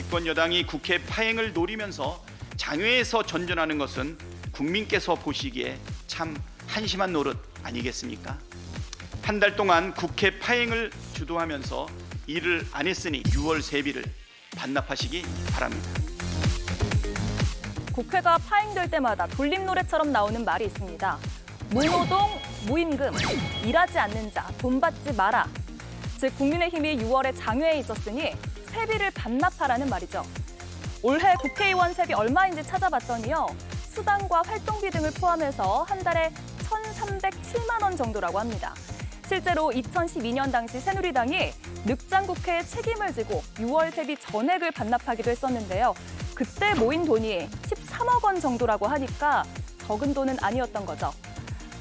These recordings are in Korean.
집권 여당이 국회 파행을 노리면서 장외에서 전전하는 것은 국민께서 보시기에 참 한심한 노릇 아니겠습니까? 한 달 동안 국회 파행을 주도하면서 일을 안 했으니 6월 세비를 반납하시기 바랍니다. 국회가 파행될 때마다 돌림 노래처럼 나오는 말이 있습니다. 무노동, 무임금, 일하지 않는 자, 돈 받지 마라. 즉 국민의힘이 6월에 장외에 있었으니 세비를 반납하라는 말이죠. 올해 국회의원 세비 얼마인지 찾아봤더니요. 수당과 활동비 등을 포함해서 한 달에 1,307만 원 정도라고 합니다. 실제로 2012년 당시 새누리당이 늑장국회에 책임을 지고 6월 세비 전액을 반납하기도 했었는데요. 그때 모인 돈이 13억 원 정도라고 하니까 적은 돈은 아니었던 거죠.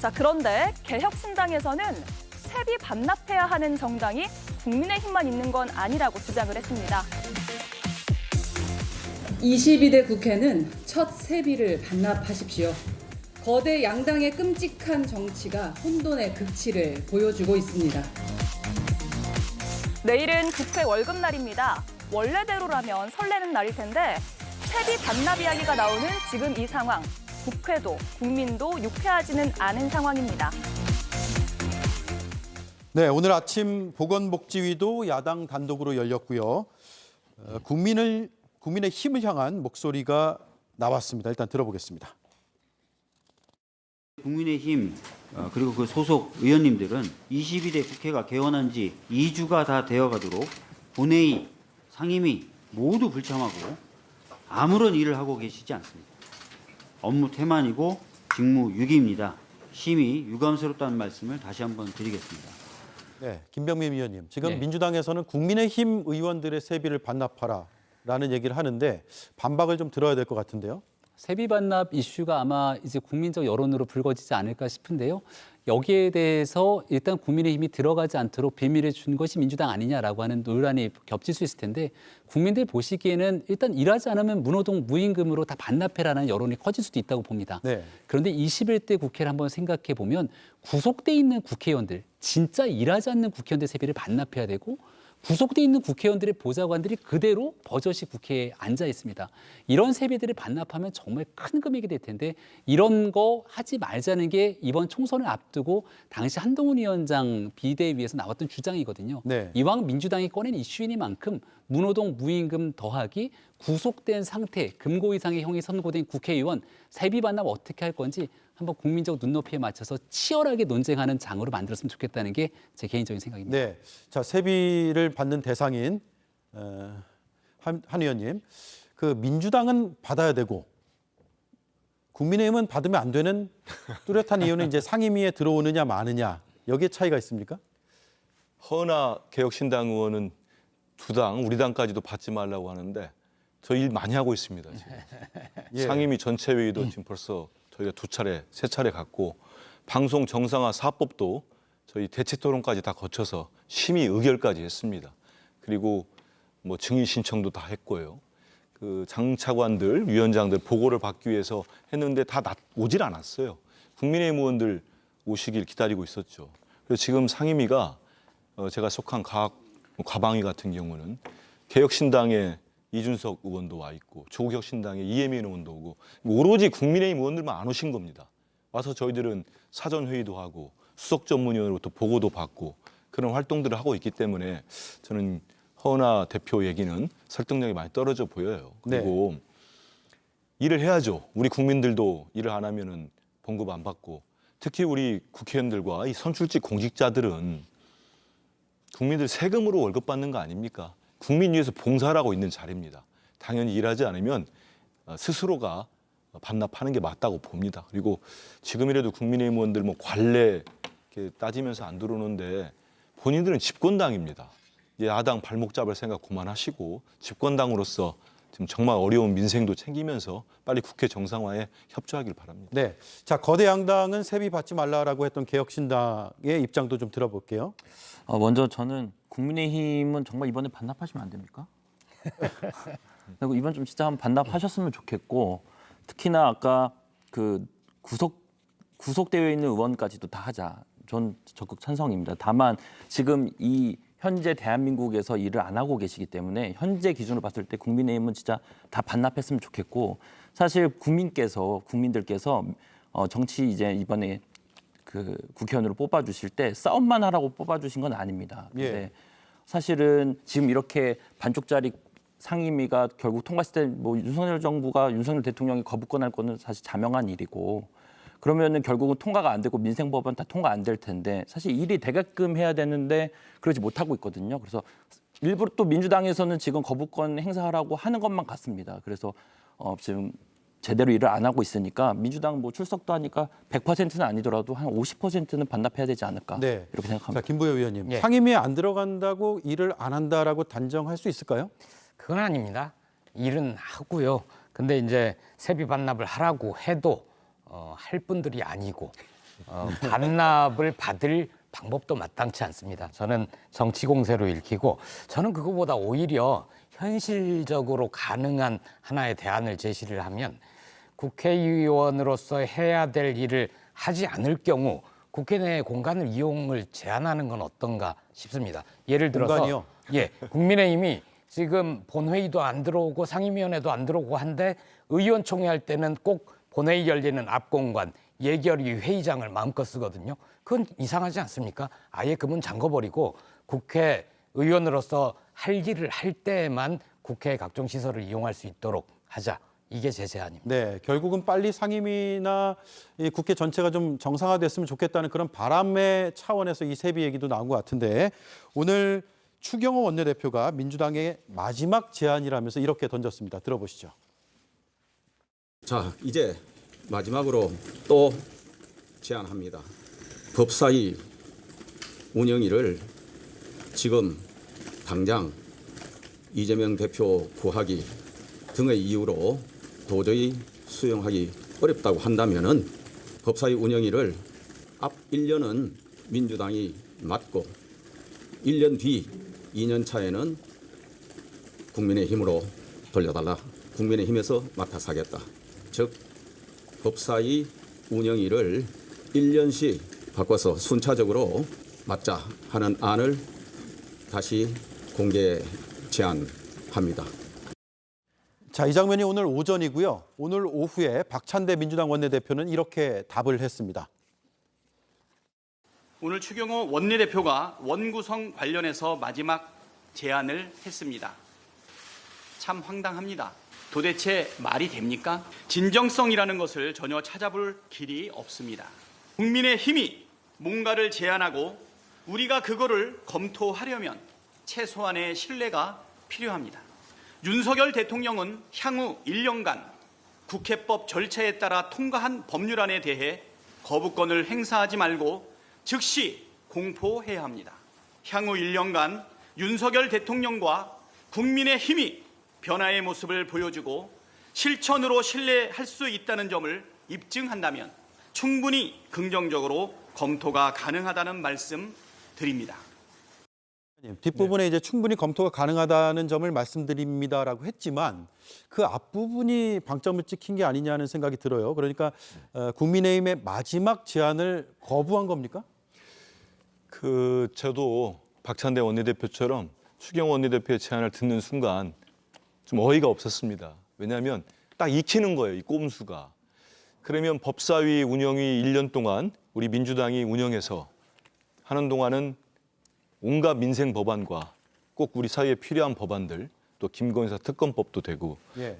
자, 그런데 개혁신당에서는 세비 반납해야 하는 정당이 국민의힘만 있는 건 아니라고 주장을 했습니다. 22대 국회는 첫 세비를 반납하십시오. 거대 양당의 끔찍한 정치가 혼돈의 극치를 보여주고 있습니다. 내일은 국회 월급날입니다. 원래대로라면 설레는 날일 텐데 세비 반납 이야기가 나오는 지금 이 상황, 국회도 국민도 유쾌하지는 않은 상황입니다. 네, 오늘 아침 보건복지위도 야당 단독으로 열렸고요. 국민의 힘을 향한 목소리가 나왔습니다. 일단 들어보겠습니다. 국민의힘 그리고 그 소속 의원님들은 22대 국회가 개원한 지 2주가 다 되어가도록 본회의, 상임위 모두 불참하고 아무런 일을 하고 계시지 않습니다. 업무 태만이고 직무 유기입니다. 심히 유감스럽다는 말씀을 다시 한번 드리겠습니다. 네, 김병민 위원님, 지금 네. 민주당에서는 국민의힘 의원들의 세비를 반납하라라는 얘기를 하는데 반박을 좀 들어야 될 것 같은데요. 세비 반납 이슈가 아마 이제 국민적 여론으로 불거지지 않을까 싶은데요. 여기에 대해서 일단 국민의힘이 들어가지 않도록 빌미를 준 것이 민주당 아니냐라고 하는 논란이 겹칠 수 있을 텐데 국민들 보시기에는 일단 일하지 않으면 무노동 무임금으로 다 반납해라는 여론이 커질 수도 있다고 봅니다. 네. 그런데 21대 국회를 한번 생각해 보면 구속돼 있는 국회의원들, 진짜 일하지 않는 국회의원들 세비를 반납해야 되고 구속돼 있는 국회의원들의 보좌관들이 그대로 버젓이 국회에 앉아 있습니다. 이런 세비들을 반납하면 정말 큰 금액이 될 텐데 이런 거 하지 말자는 게 이번 총선을 앞두고 당시 한동훈 위원장 비대위에서 나왔던 주장이거든요. 네. 이왕 민주당이 꺼낸 이슈이니만큼 무노동 무임금 더하기 구속된 상태, 금고 이상의 형이 선고된 국회의원 세비 반납 어떻게 할 건지 한번 국민적 눈높이에 맞춰서 치열하게 논쟁하는 장으로 만들었으면 좋겠다는 게 제 개인적인 생각입니다. 네, 자 세비를 받는 대상인 한 의원님, 그 민주당은 받아야 되고 국민의힘은 받으면 안 되는 뚜렷한 이유는 이제 상임위에 들어오느냐 마느냐 여기에 차이가 있습니까? 허나 개혁신당 의원은 두 당, 우리 당까지도 받지 말라고 하는데 저 일 많이 하고 있습니다. 지금. 예. 상임위 전체 회의도 지금 벌써 저희가 세 차례 갔고 방송 정상화 사법도 저희 대체 토론까지 다 거쳐서 심의 의결까지 했습니다. 그리고 뭐 증인 신청도 다 했고요. 그 장차관들, 위원장들 보고를 받기 위해서 했는데 다 오질 않았어요. 국민의힘 의원들 오시길 기다리고 있었죠. 그래서 지금 상임위가 제가 속한 과방위 같은 경우는 개혁신당의 이준석 의원도 와 있고 조국혁신당의 이혜민 의원도 오고 오로지 국민의힘 의원들만 안 오신 겁니다. 와서 저희들은 사전 회의도 하고 수석 전문위원으로부터 보고도 받고 그런 활동들을 하고 있기 때문에 저는 허은하 대표 얘기는 설득력이 많이 떨어져 보여요. 그리고 일을 해야죠. 우리 국민들도 일을 안 하면은 봉급 안 받고 특히 우리 국회의원들과 이 선출직 공직자들은 국민들 세금으로 월급 받는 거 아닙니까? 국민 위해서 봉사를 하고 있는 자리입니다. 당연히 일하지 않으면 스스로가 반납하는 게 맞다고 봅니다. 그리고 지금이라도 국민의힘 의원들 뭐 관례 이렇게 따지면서 안 들어오는데 본인들은 집권당입니다. 야당 발목 잡을 생각 그만하시고 집권당으로서 지금 정말 어려운 민생도 챙기면서 빨리 국회 정상화에 협조하길 바랍니다. 네, 자 거대 양당은 세비 받지 말라라고 했던 개혁신당의 입장도 좀 들어볼게요. 먼저 저는 국민의힘은 정말 이번에 반납하시면 안 됩니까? 그리고 이번 좀 진짜 한번 반납하셨으면 좋겠고 특히나 아까 그 구속되어 있는 의원까지도 다 하자. 전 적극 찬성입니다. 다만 지금 이 현재 대한민국에서 일을 안 하고 계시기 때문에 현재 기준으로 봤을 때 국민의힘은 진짜 다 반납했으면 좋겠고 사실 국민들께서 정치 이제 이번에 그 국회의원으로 뽑아주실 때 싸움만 하라고 뽑아주신 건 아닙니다. 근데 사실은 지금 이렇게 반쪽짜리 상임위가 결국 통과했을 때 뭐 윤석열 대통령이 거부권할 거는 사실 자명한 일이고 그러면은 결국은 통과가 안 되고 민생법안 다 통과 안 될 텐데 사실 일이 되게끔 해야 되는데 그러지 못하고 있거든요. 그래서 일부러 또 민주당에서는 지금 거부권 행사하라고 하는 것만 같습니다. 그래서 지금 제대로 일을 안 하고 있으니까 민주당 뭐 출석도 하니까 100%는 아니더라도 한 50%는 반납해야 되지 않을까 네. 이렇게 생각합니다. 자, 김부효 의원님, 예. 상임위에 안 들어간다고 일을 안 한다라고 단정할 수 있을까요? 그건 아닙니다. 일은 하고요. 근데 이제 세비 반납을 하라고 해도 할 분들이 아니고 반납을 받을 방법도 마땅치 않습니다. 저는 정치 공세로 읽히고 저는 그거보다 오히려 현실적으로 가능한 하나의 대안을 제시를 하면 국회의원으로서 해야 될 일을 하지 않을 경우 국회 내 공간을 이용을 제한하는 건 어떤가 싶습니다. 예를 들어서 공간이요? 예, 국민의힘이 지금 본회의도 안 들어오고 상임위원회도 안 들어오고 한데 의원총회 할 때는 꼭 본회의 열리는 앞공간 예결위 회의장을 마음껏 쓰거든요. 그건 이상하지 않습니까? 아예 그 문 잠궈버리고 국회의원으로서 할 일을 할 때에만 국회 각종 시설을 이용할 수 있도록 하자. 이게 제 제안입니다. 네, 결국은 빨리 상임위나 이 국회 전체가 좀 정상화됐으면 좋겠다는 그런 바람의 차원에서 이 세비 얘기도 나온 것 같은데 오늘 추경호 원내대표가 민주당의 마지막 제안이라면서 이렇게 던졌습니다. 들어보시죠. 자, 이제 마지막으로 또 제안합니다. 법사위 운영위를 지금 당장 이재명 대표 구하기 등의 이유로 도저히 수용하기 어렵다고 한다면은 법사위 운영위를 앞 1년은 민주당이 맡고 1년 뒤 2년 차에는 국민의힘으로 돌려달라. 국민의힘에서 맡아서 하겠다. 즉 법사위 운영위를 1년씩 바꿔서 순차적으로 맡자 하는 안을 다시 공개 제안합니다. 자, 이 장면이 오늘 오전이고요. 오늘 오후에 박찬대 민주당 원내대표는 이렇게 답을 했습니다. 오늘 추경호 원내대표가 원구성 관련해서 마지막 제안을 했습니다. 참 황당합니다. 도대체 말이 됩니까? 진정성이라는 것을 전혀 찾아볼 길이 없습니다. 국민의힘이 뭔가를 제안하고 우리가 그거를 검토하려면 최소한의 신뢰가 필요합니다. 윤석열 대통령은 향후 1년간 국회법 절차에 따라 통과한 법률안에 대해 거부권을 행사하지 말고 즉시 공포해야 합니다. 향후 1년간 윤석열 대통령과 국민의힘이 변화의 모습을 보여주고 실천으로 신뢰할 수 있다는 점을 입증한다면 충분히 긍정적으로 검토가 가능하다는 말씀 드립니다. 뒷부분에 이제 충분히 검토가 가능하다는 점을 말씀드립니다라고 했지만 그 앞부분이 방점을 찍힌 게 아니냐는 생각이 들어요. 그러니까 국민의힘의 마지막 제안을 거부한 겁니까? 저도 박찬대 원내대표처럼 추경호 원내대표의 제안을 듣는 순간 좀 어이가 없었습니다. 왜냐하면 딱 익히는 거예요, 이 꼼수가. 그러면 법사위 운영이 1년 동안 우리 민주당이 운영해서 하는 동안은 온갖 민생 법안과 꼭 우리 사회에 필요한 법안들, 또 김건희사 특검법도 되고 예.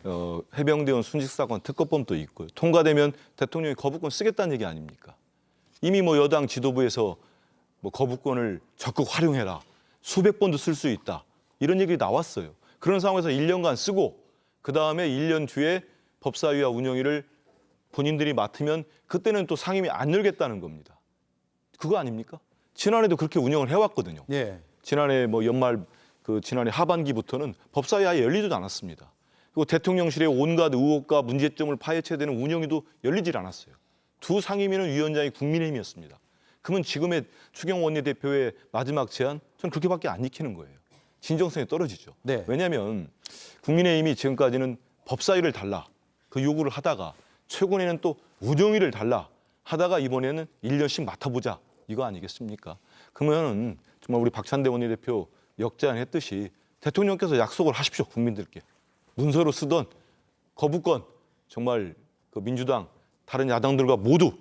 해병대원 순직사건 특검법도 있고요. 통과되면 대통령이 거부권 쓰겠다는 얘기 아닙니까? 이미 뭐 여당 지도부에서 뭐 거부권을 적극 활용해라. 수백 번도 쓸 수 있다. 이런 얘기 나왔어요. 그런 상황에서 1년간 쓰고 그다음에 1년 뒤에 법사위와 운영위를 본인들이 맡으면 그때는 또 상임위 안 열겠다는 겁니다. 그거 아닙니까? 지난해도 그렇게 운영을 해왔거든요. 예. 지난해 뭐 연말 지난해 하반기부터는 법사위 아예 열리지도 않았습니다. 그리고 대통령실의 온갖 의혹과 문제점을 파헤쳐야 되는 운영위도 열리질 않았어요. 두 상임위는 위원장이 국민의힘이었습니다. 그러면 지금의 추경호 원내대표의 마지막 제안, 저는 그렇게밖에 안 익히는 거예요. 진정성이 떨어지죠. 네. 왜냐하면 국민의힘이 지금까지는 법사위를 달라 그 요구를 하다가 최근에는 또 운영위를 달라 하다가 이번에는 1년씩 맡아보자 이거 아니겠습니까? 그러면 정말 우리 박찬대 원내대표 역제안했듯이 대통령께서 약속을 하십시오. 국민들께. 문서로 쓰던 거부권 정말 그 민주당 다른 야당들과 모두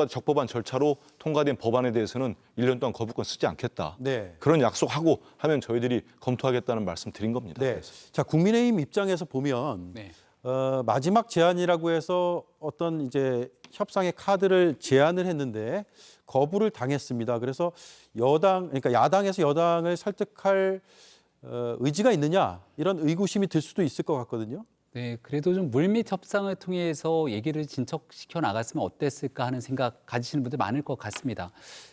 적법한 절차로 통과된 법안에 대해서는 1년 동안 거부권 쓰지 않겠다. 네. 그런 약속하고 하면 저희들이 검토하겠다는 말씀 드린 겁니다. 네. 자, 국민의힘 입장에서 보면 네. 마지막 제안이라고 해서 어떤 이제 협상의 카드를 제안을 했는데 거부를 당했습니다. 그래서 그러니까 야당에서 여당을 설득할 의지가 있느냐 이런 의구심이 들 수도 있을 것 같거든요. 네, 그래도 좀 물밑 협상을 통해서 얘기를 진척시켜 나갔으면 어땠을까 하는 생각 가지시는 분들 많을 것 같습니다.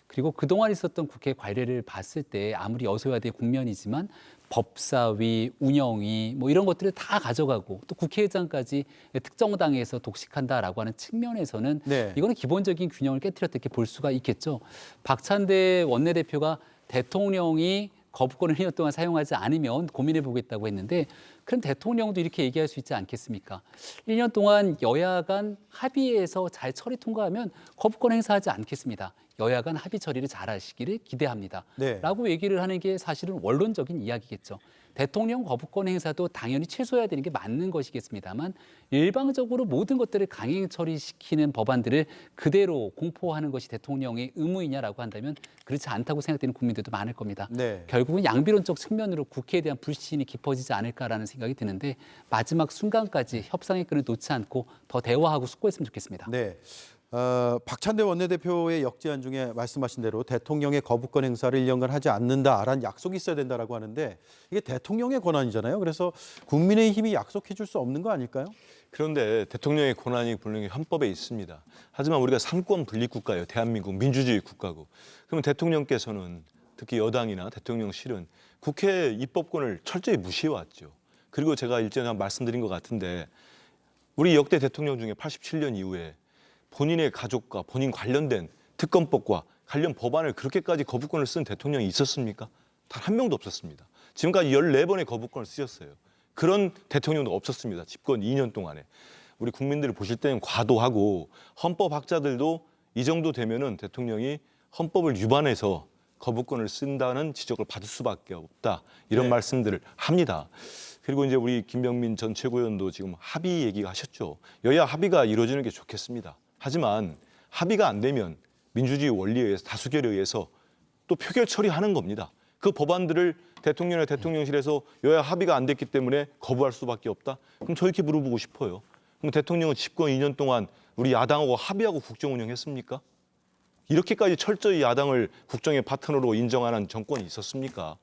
그리고 그동안 있었던 국회 관례를 봤을 때 아무리 여소야대 국면이지만 법사위, 운영위 뭐 이런 것들을 다 가져가고 또 국회의장까지 특정 당에서 독식한다라고 하는 측면에서는 네. 이거는 기본적인 균형을 깨트렸다 이렇게 볼 수가 있겠죠. 박찬대 원내대표가 대통령이 거부권을 1년 동안 사용하지 않으면 고민해 보겠다고 했는데 그럼 대통령도 이렇게 얘기할 수 있지 않겠습니까? 1년 동안 여야 간 합의해서 잘 처리 통과하면 거부권 행사하지 않겠습니다. 여야 간 합의 처리를 잘 하시기를 기대합니다. 네. 라고 얘기를 하는 게 사실은 원론적인 이야기겠죠. 대통령 거부권 행사도 당연히 최소해야 되는 게 맞는 것이겠습니다만 일방적으로 모든 것들을 강행 처리시키는 법안들을 그대로 공포하는 것이 대통령의 의무이냐라고 한다면 그렇지 않다고 생각되는 국민들도 많을 겁니다. 네. 결국은 양비론적 측면으로 국회에 대한 불신이 깊어지지 않을까라는 생각이 드는데 마지막 순간까지 협상의 끈을 놓지 않고 더 대화하고 숙고했으면 좋겠습니다. 네. 박찬대 원내대표의 역제안 중에 말씀하신 대로 대통령의 거부권 행사를 1년간 하지 않는다라는 약속이 있어야 된다라고 하는데 이게 대통령의 권한이잖아요. 그래서 국민의힘이 약속해 줄 수 없는 거 아닐까요? 그런데 대통령의 권한이 분명히 헌법에 있습니다. 하지만 우리가 삼권 분립 국가예요. 대한민국 민주주의 국가고. 그러면 대통령께서는 특히 여당이나 대통령실은 국회 입법권을 철저히 무시해왔죠. 그리고 제가 일전에 말씀드린 것 같은데 우리 역대 대통령 중에 87년 이후에 본인의 가족과 본인 관련된 특검법과 관련 법안을 그렇게까지 거부권을 쓴 대통령이 있었습니까? 단 한 명도 없었습니다. 지금까지 14번의 거부권을 쓰셨어요. 그런 대통령도 없었습니다. 집권 2년 동안에. 우리 국민들을 보실 때는 과도하고 헌법학자들도 이 정도 되면은 대통령이 헌법을 위반해서 거부권을 쓴다는 지적을 받을 수밖에 없다. 이런 네. 말씀들을 합니다. 그리고 이제 우리 김병민 전 최고위원도 지금 합의 얘기가 하셨죠. 여야 합의가 이루어지는 게 좋겠습니다. 하지만 합의가 안 되면 민주주의 원리에 의해서 다수결에 의해서 또 표결 처리하는 겁니다. 그 법안들을 대통령의 대통령실에서 여야 합의가 안 됐기 때문에 거부할 수밖에 없다. 그럼 저 이렇게 물어보고 싶어요. 그럼 대통령은 집권 2년 동안 우리 야당하고 합의하고 국정 운영했습니까? 이렇게까지 철저히 야당을 국정의 파트너로 인정하는 정권이 있었습니까?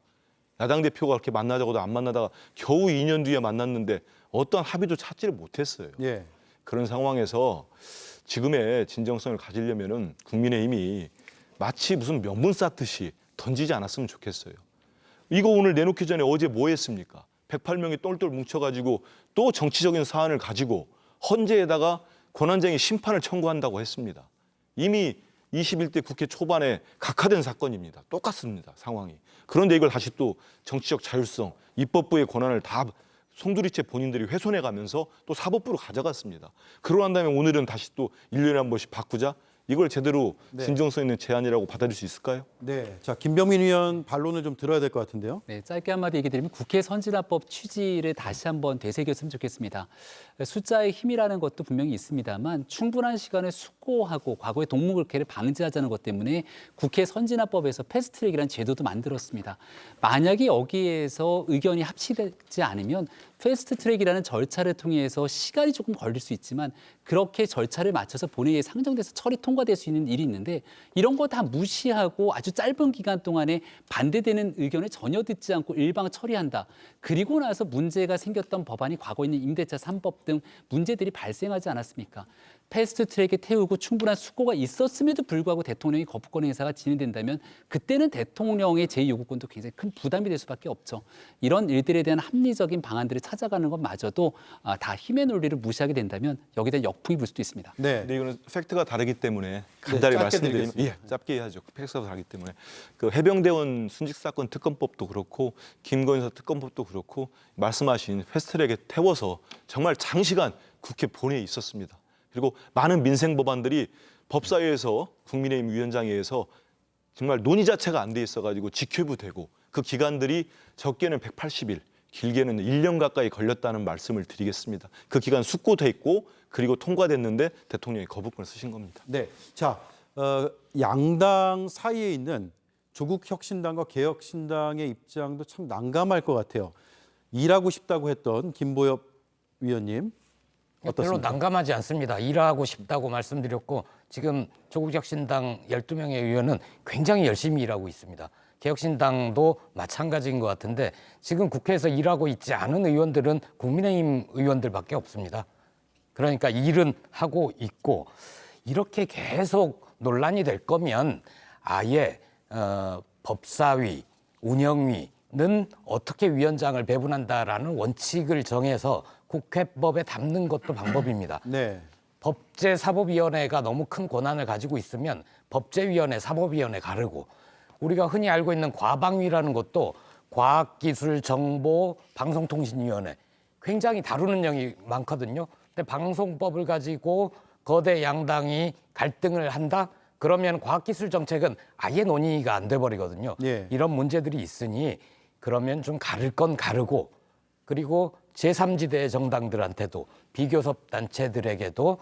야당 대표가 그렇게 만나자고도 안 만나다가 겨우 2년 뒤에 만났는데 어떤 합의도 찾지를 못했어요. 예. 그런 상황에서 지금의 진정성을 가지려면은 국민의힘이 마치 무슨 명분 쌓듯이 던지지 않았으면 좋겠어요. 이거 오늘 내놓기 전에 어제 뭐 했습니까? 108명이 똘똘 뭉쳐가지고 또 정치적인 사안을 가지고 헌재에다가 권한쟁의 심판을 청구한다고 했습니다. 이미 21대 국회 초반에 각하된 사건입니다. 똑같습니다, 상황이. 그런데 이걸 다시 또 정치적 자율성, 입법부의 권한을 다 송두리째 본인들이 훼손해 가면서 또 사법부로 가져갔습니다. 그러고 난 다음에 오늘은 다시 또 1년에 한 번씩 바꾸자? 이걸 제대로 진정성 있는 제안이라고 받아들일 수 있을까요? 네. 자, 김병민 의원 반론을 좀 들어야 될 것 같은데요. 네, 짧게 한마디 얘기 드리면 국회 선진화법 취지를 다시 한번 되새겼으면 좋겠습니다. 숫자의 힘이라는 것도 분명히 있습니다만 충분한 시간을 숙고하고 과거의 동물국회를 방지하자는 것 때문에 국회 선진화법에서 패스트트랙이라는 제도도 만들었습니다. 만약에 여기에서 의견이 합치되지 않으면 패스트트랙이라는 절차를 통해서 시간이 조금 걸릴 수 있지만 그렇게 절차를 맞춰서 본회의에 상정돼서 처리 통과될 수 있는 일이 있는데 이런 거 다 무시하고 아주 짧은 기간 동안에 반대되는 의견을 전혀 듣지 않고 일방 처리한다. 그리고 나서 문제가 생겼던 법안이 과거 있는 임대차 3법 등 문제들이 발생하지 않았습니까? 패스트트랙에 태우고 충분한 숙고가 있었음에도 불구하고 대통령이 거부권 행사가 진행된다면 그때는 대통령의 제2요구권도 굉장히 큰 부담이 될 수밖에 없죠. 이런 일들에 대한 합리적인 방안들을 찾아가는 것마저도 다 힘의 논리를 무시하게 된다면 여기에 대한 역풍이 불 수도 있습니다. 네. 근데 이거는 팩트가 다르기 때문에 간단히 짧게 말씀드리면 드리겠습니다. 짧게 해야죠. 팩트가 다르기 때문에 그 해병대원 순직사건 특검법도 그렇고 김건희 특검법도 그렇고 말씀하신 패스트트랙에 태워서 정말 장시간 국회 본회의에 있었습니다. 그리고 많은 민생 법안들이 법사위에서 국민의힘 위원장회에서 정말 논의 자체가 안 돼 있어가지고 직회부 되고 그 기간들이 적게는 180일, 길게는 1년 가까이 걸렸다는 말씀을 드리겠습니다. 그 기간 숙고돼 있고 그리고 통과됐는데 대통령이 거부권을 쓰신 겁니다. 네. 자, 양당 사이에 있는 조국 혁신당과 개혁신당의 입장도 참 난감할 것 같아요. 일하고 싶다고 했던 김보엽 위원님 별로 어떻습니까? 난감하지 않습니다. 일하고 싶다고 말씀드렸고 지금 조국혁신당 12명의 의원은 굉장히 열심히 일하고 있습니다. 개혁신당도 마찬가지인 것 같은데 지금 국회에서 일하고 있지 않은 의원들은 국민의힘 의원들밖에 없습니다. 그러니까 일은 하고 있고 이렇게 계속 논란이 될 거면 아예 법사위, 운영위는 어떻게 위원장을 배분한다라는 원칙을 정해서 국회법에 담는 것도 방법입니다. 네. 법제사법위원회가 너무 큰 권한을 가지고 있으면 법제위원회, 사법위원회 가르고 우리가 흔히 알고 있는 과방위라는 것도 과학기술정보방송통신위원회 굉장히 다루는 내용이 많거든요. 근데 방송법을 가지고 거대 양당이 갈등을 한다? 그러면 과학기술 정책은 아예 논의가 안 돼 버리거든요. 예. 이런 문제들이 있으니 그러면 좀 가를 건 가르고 그리고 제3지대 정당들한테도 비교섭 단체들에게도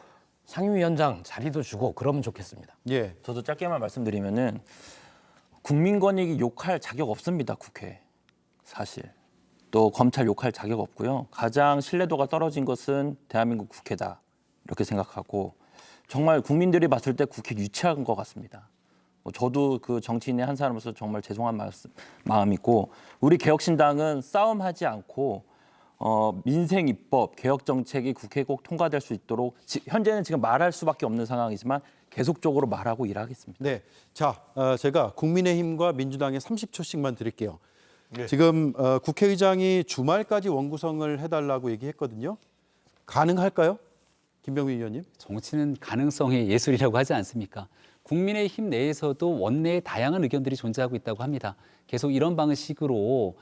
상임위원장 자리도 주고 그러면 좋겠습니다. 예. 저도 짧게만 말씀드리면은 국민권익위 욕할 자격 없습니다. 국회 사실 또 검찰 욕할 자격 없고요. 가장 신뢰도가 떨어진 것은 대한민국 국회다 이렇게 생각하고 정말 국민들이 봤을 때 국회 유치한 것 같습니다. 저도 그 정치인의 한 사람으로서 정말 죄송한 마음이고 우리 개혁신당은 싸움하지 않고 민생 입법 개혁 정책이 국회에 꼭 통과될 수 있도록 현재는 지금 말할 수밖에 없는 상황이지만 계속적으로 말하고 일하겠습니다. 네. 자, 제가 국민의힘과 민주당에 30초씩만 드릴게요. 네. 지금 국회의장이 주말까지 원구성을 해달라고 얘기했거든요. 가능할까요? 김병민 의원님. 정치는 가능성의 예술이라고 하지 않습니까? 국민의힘 내에서도 원내에 다양한 의견들이 존재하고 있다고 합니다. 계속 이런 방식으로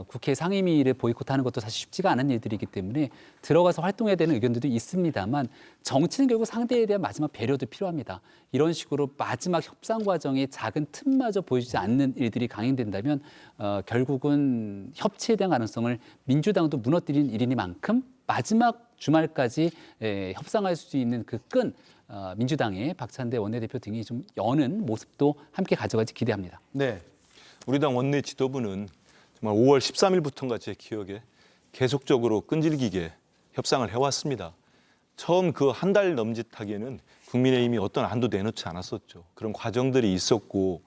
국회 상임위를 보이콧하는 것도 사실 쉽지가 않은 일들이기 때문에 들어가서 활동해야 되는 의견들도 있습니다만 정치는 결국 상대에 대한 마지막 배려도 필요합니다. 이런 식으로 마지막 협상 과정에 작은 틈마저 보여주지 않는 일들이 강행된다면 결국은 협치에 대한 가능성을 민주당도 무너뜨린 일이니만큼 마지막 주말까지 협상할 수 있는 그 끈 민주당의 박찬대 원내대표 등이 좀 여는 모습도 함께 가져갈지 기대합니다. 네. 우리 당 원내 지도부는 정말 5월 13일부터인가 제 기억에 계속적으로 끈질기게 협상을 해왔습니다. 처음 그 한 달 넘짓하기에는 국민의힘이 어떤 안도 내놓지 않았었죠. 그런 과정들이 있었고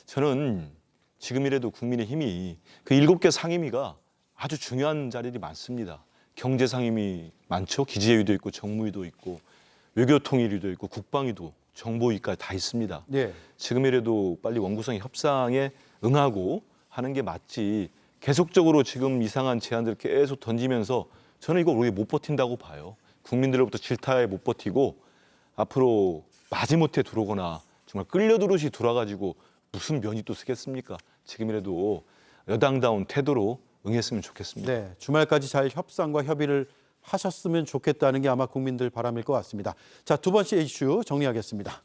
저는 지금이라도 국민의힘이 그 7개 상임위가 아주 중요한 자리들이 많습니다. 경제 상임위 많죠. 기재위도 있고 정무위도 있고 외교통일위도 있고 국방위도 정보위까지 다 있습니다. 네. 지금이라도 빨리 원구성 협상에 응하고 하는 게 맞지 계속적으로 지금 이상한 제안들을 계속 던지면서 저는 이거 우리 못 버틴다고 봐요. 국민들로부터 질타에 못 버티고 앞으로 마지못해 들어오거나 정말 끌려들듯이 돌아가지고 무슨 면이 또 쓰겠습니까? 지금이라도 여당다운 태도로 응했으면 좋겠습니다. 네. 주말까지 잘 협상과 협의를 하셨으면 좋겠다는 게 아마 국민들 바람일 것 같습니다. 자, 두 번째 이슈 정리하겠습니다.